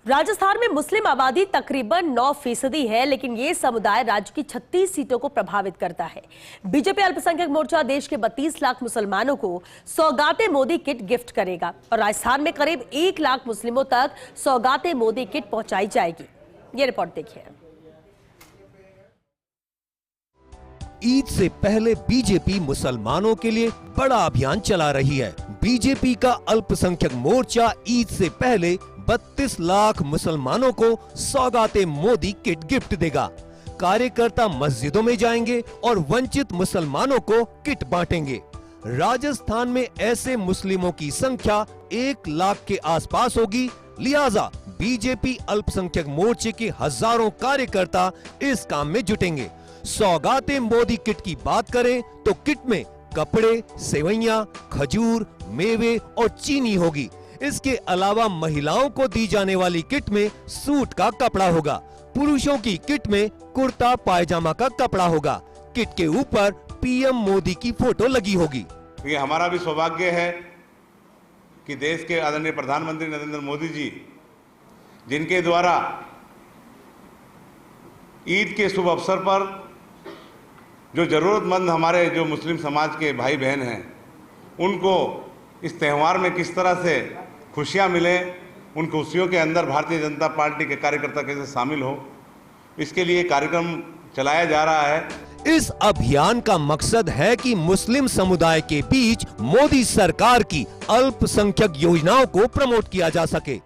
राजस्थान में मुस्लिम आबादी तकरीबन 9% है, लेकिन ये समुदाय राज्य की 36 सीटों को प्रभावित करता है। बीजेपी अल्पसंख्यक मोर्चा देश के 32 लाख मुसलमानों को सौगाते मोदी किट गिफ्ट करेगा और राजस्थान में करीब 1 लाख मुस्लिमों तक सौगाते मोदी किट पहुंचाई जाएगी। ये रिपोर्ट देखिए। ईद से पहले बीजेपी मुसलमानों के लिए बड़ा अभियान चला रही है। बीजेपी का अल्पसंख्यक मोर्चा ईद से पहले 32 लाख मुसलमानों को सौगाते मोदी किट गिफ्ट देगा। कार्यकर्ता मस्जिदों में जाएंगे और वंचित मुसलमानों को किट बांटेंगे। राजस्थान में ऐसे मुस्लिमों की संख्या 1 लाख के आसपास होगी, लिहाजा बीजेपी अल्पसंख्यक मोर्चे के हजारों कार्यकर्ता इस काम में जुटेंगे। सौगाते मोदी किट की बात करें तो किट में कपड़े, सेवइयां, खजूर, मेवे और चीनी होगी। इसके अलावा महिलाओं को दी जाने वाली किट में सूट का कपड़ा होगा। पुरुषों की किट में कुर्ता पायजामा का कपड़ा होगा। किट के ऊपर पीएम मोदी की फोटो लगी होगी। ये हमारा भी सौभाग्य है कि देश के आदरणीय प्रधानमंत्री नरेंद्र मोदी जी, जिनके द्वारा ईद के शुभ अवसर पर जो जरूरतमंद हमारे जो मुस्लिम समाज के भाई बहन हैं, उनको इस त्यौहार में किस तरह से खुशियां मिले, उन खुशियों के अंदर भारतीय जनता पार्टी के कार्यकर्ता कैसे शामिल हो, इसके लिए कार्यक्रम चलाया जा रहा है। इस अभियान का मकसद है कि मुस्लिम समुदाय के बीच मोदी सरकार की अल्पसंख्यक योजनाओं को प्रमोट किया जा सके।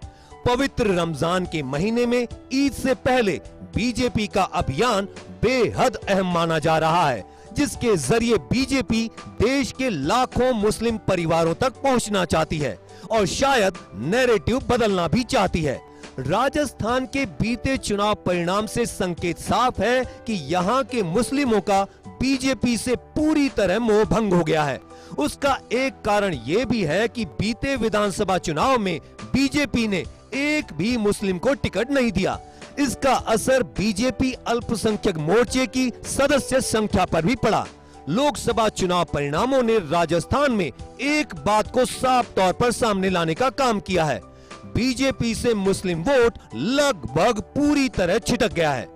पवित्र रमजान के महीने में ईद से पहले बीजेपी का अभियान बेहद अहम माना जा रहा है, जिसके जरिए बीजेपी देश के लाखों मुस्लिम परिवारों तक पहुंचना चाहती है और शायद नैरेटिव बदलना भी चाहती है। राजस्थान के बीते चुनाव परिणाम से संकेत साफ है कि यहाँ के मुस्लिमों का बीजेपी से पूरी तरह मोह भंग हो गया है। उसका एक कारण ये भी है कि बीते विधानसभा चुनाव में बीजेपी ने एक भी मुस्लिम को टिकट नहीं दिया। इसका असर बीजेपी अल्पसंख्यक मोर्चे की सदस्य संख्या पर भी पड़ा। लोकसभा चुनाव परिणामों ने राजस्थान में एक बात को साफ तौर पर सामने लाने का काम किया है। बीजेपी से मुस्लिम वोट लगभग पूरी तरह छिटक गया है।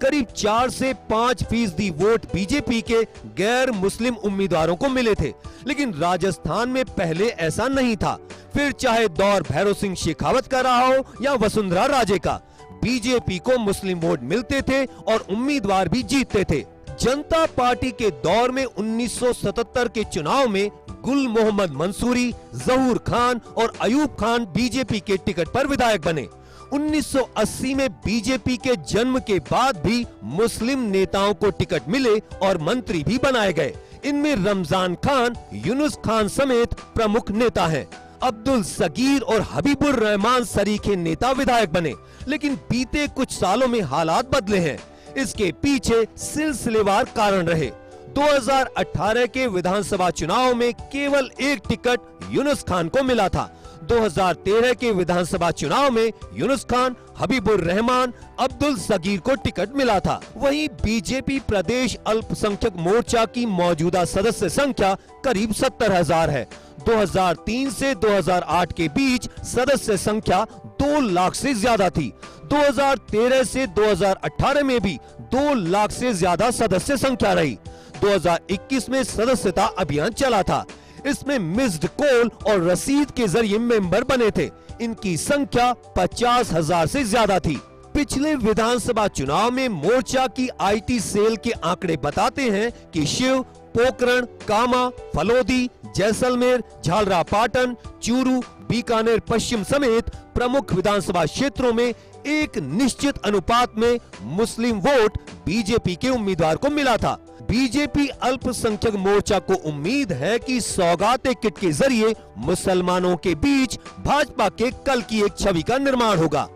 करीब 4 से 5% वोट बीजेपी के गैर मुस्लिम उम्मीदवारों को मिले थे, लेकिन राजस्थान में पहले ऐसा नहीं था। फिर चाहे दौर भैरव सिंह शेखावत का रहा हो या वसुंधरा राजे का, बीजेपी को मुस्लिम वोट मिलते थे और उम्मीदवार भी जीतते थे। जनता पार्टी के दौर में 1977 के चुनाव में गुल मोहम्मद मंसूरी, जहूर खान और अयूब खान बीजेपी के टिकट पर विधायक बने। 1980 में बीजेपी के जन्म के बाद भी मुस्लिम नेताओं को टिकट मिले और मंत्री भी बनाए गए। इनमें रमजान खान, यूनुस खान समेत प्रमुख नेता हैं। अब्दुल सगीर और हबीबुर रहमान सरीखे नेता विधायक बने, लेकिन बीते कुछ सालों में हालात बदले हैं। इसके पीछे सिलसिलेवार कारण रहे। 2018 के विधानसभा चुनाव में केवल एक टिकट यूनुस खान को मिला था। 2013 के विधानसभा चुनाव में यूनुस खान, हबीबुर रहमान, अब्दुल सगीर को टिकट मिला था। वहीं बीजेपी प्रदेश अल्पसंख्यक मोर्चा की मौजूदा सदस्य संख्या करीब 70,000 है। 2003 से 2008 के बीच सदस्य संख्या 2 लाख से ज्यादा थी। 2013 से 2018 में भी 2 लाख से ज्यादा सदस्य संख्या रही। 2021 में सदस्यता अभियान चला था। इसमें मिस्ड कॉल और रसीद के जरिए मेंबर बने थे। इनकी संख्या 50,000 से ज्यादा थी। पिछले विधानसभा चुनाव में मोर्चा की आईटी सेल के आंकड़े बताते हैं कि शिव, पोखरण, कामा, फलोदी, जैसलमेर, झालरापाटन, चूरू, बीकानेर पश्चिम समेत प्रमुख विधानसभा क्षेत्रों में एक निश्चित अनुपात में मुस्लिम वोट बीजेपी के उम्मीदवार को मिला था। बीजेपी अल्पसंख्यक मोर्चा को उम्मीद है कि सौगाते किट के जरिए मुसलमानों के बीच भाजपा के कल की एक छवि का निर्माण होगा।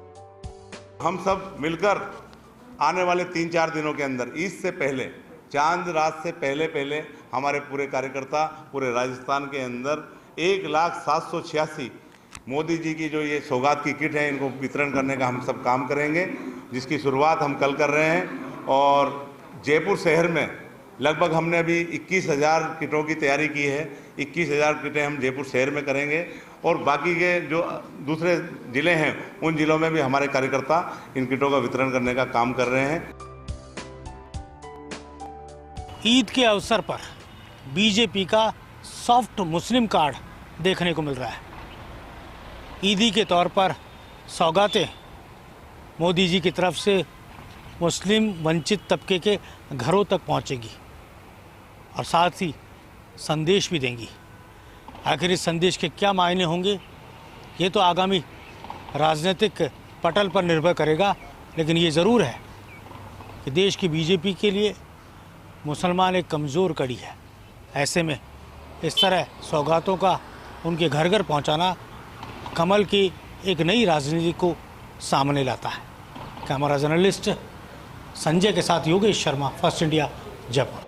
हम सब मिलकर आने वाले 3-4 दिनों के अंदर, ईद से पहले, चांद रात से पहले हमारे पूरे कार्यकर्ता पूरे राजस्थान के अंदर 1,07,86 मोदी जी की जो ये सौगात की किट है, इनको वितरण करने का हम सब काम करेंगे, जिसकी शुरुआत हम कल कर रहे हैं। और जयपुर शहर में लगभग हमने अभी 21,000 किटों की तैयारी की है। 21,000 किटें हम जयपुर शहर में करेंगे और बाकी के जो दूसरे जिले हैं उन जिलों में भी हमारे कार्यकर्ता इन किटों का वितरण करने का काम कर रहे हैं। ईद के अवसर पर बीजेपी का सॉफ्ट मुस्लिम कार्ड देखने को मिल रहा है। ईदी के तौर पर सौगातें मोदी जी की तरफ से मुस्लिम वंचित तबके के घरों तक पहुंचेगी और साथ ही संदेश भी देंगी। आखिर इस संदेश के क्या मायने होंगे ये तो आगामी राजनीतिक पटल पर निर्भर करेगा, लेकिन ये ज़रूर है कि देश की बीजेपी के लिए मुसलमान एक कमज़ोर कड़ी है। ऐसे में इस तरह सौगातों का उनके घर घर पहुंचाना कमल की एक नई राजनीति को सामने लाता है। कैमरा जर्नलिस्ट संजय के साथ योगेश शर्मा, फर्स्ट इंडिया, जयपुर।